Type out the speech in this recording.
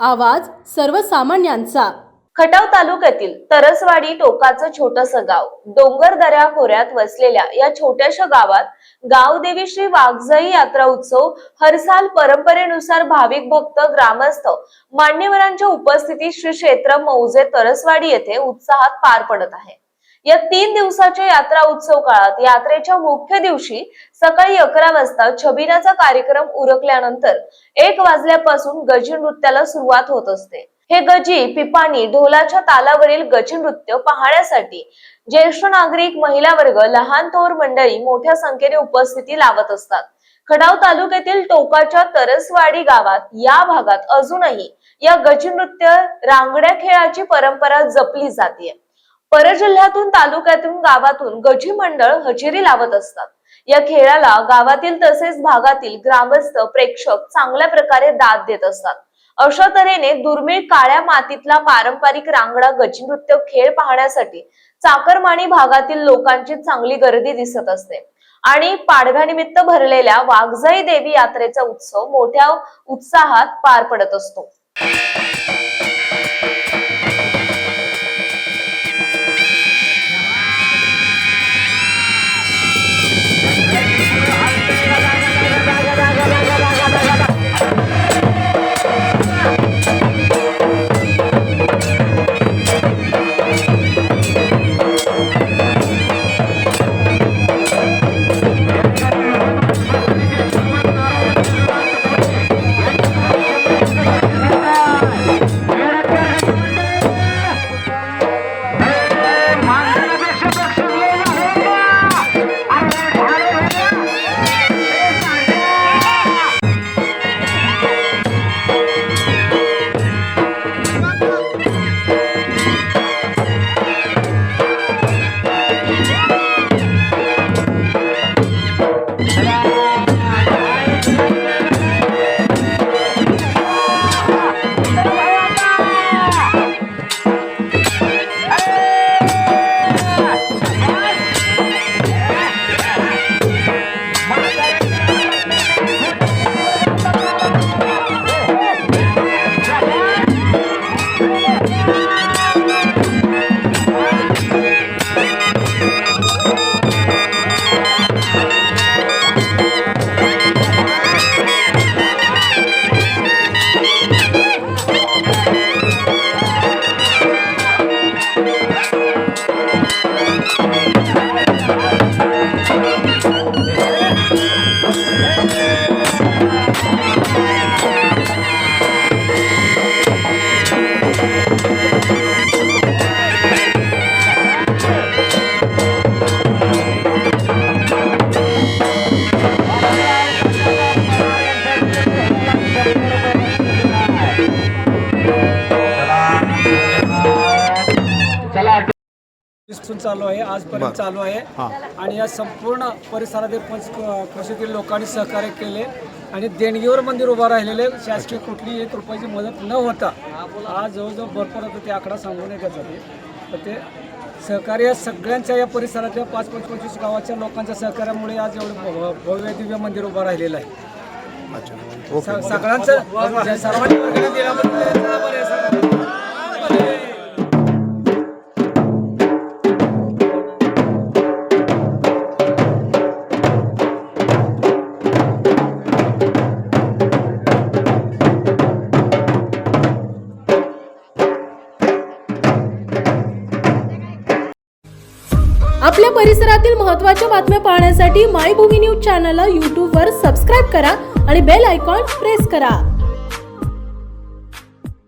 आवाज सर्वसामान्यांचा। खटाव तालुक्यातील तरसवाडी टोकाचं छोटंसं गाव डोंगर दऱ्या खोऱ्यात वसलेल्या या छोट्याशा गावात गावदेवी श्री वाघजाई यात्रा उत्सव हरसाल परंपरेनुसार भाविक भक्त ग्रामस्थ मान्यवरांच्या उपस्थितीत श्री क्षेत्र मौजे तरसवाडी येथे उत्साहात पार पडत आहे। या 3 दिवसाच्या यात्रा उत्सव काळात यात्रेच्या मुख्य दिवशी सकाळी 11 वाजता छबिनाचा कार्यक्रम उरकल्यानंतर 1 वाजल्यापासून गजी नृत्याला सुरुवात होत असते। हे गजी पिपाणी ढोलाच्या तालावरील गजी नृत्य पाहण्यासाठी ज्येष्ठ नागरिक महिला वर्ग लहान थोर मंडळी मोठ्या संख्येने उपस्थिती लावत असतात। खटाव तालुक्यातील टोकाच्या तरसवाडी गावात या भागात अजूनही या गजी नृत्य रांगड्या खेळाची परंपरा जपली जाते। परजिल्ह्यातून तालुक्यातून गावातून गजी मंडळ हजेरी लावत असतात। या खेळाला गावातील तसेच भागातील ग्रामस्थ प्रेक्षक चांगल्या प्रकारे दाद देत असतात। अशा तऱ्हेने दुर्मिळ काळ्या मातीतला पारंपरिक रांगडा गजी नृत्य खेळ पाहण्यासाठी चाकरमानी भागातील लोकांची चांगली गर्दी दिसत असते आणि पाडव्यानिमित्त भरलेल्या वाघजाई देवी यात्रेचा उत्सव मोठ्या उत्साहात पार पडत असतो। चालू आहे आजपर्यंत चालू आहे आणि या संपूर्ण परिसरातील पंचक्रोशीतील लोकांनी सहकार्य केले आणि देणगीवर मंदिर उभा राहिलेले शासकीय कुठलीही 1 रुपयाची मदत न होता आज जवळजवळ भरपूर होतं ते आकडा सांगून येत जाते। तर ते सहकार्य सगळ्यांच्या या परिसरातल्या 5-25 गावाच्या लोकांच्या सहकार्यामुळे आज एवढं भव्य दिव्य मंदिर उभं राहिलेलं आहे। सगळ्यांचं सर्वांनी वर्गणी दिल्याबद्दल आपल्या परिसरातील महत्त्वाच्या बातम्या पाहण्यासाठी मायभूमी न्यूज चॅनलला YouTube वर सबस्क्राइब करा आणि बेल आयकॉन प्रेस करा।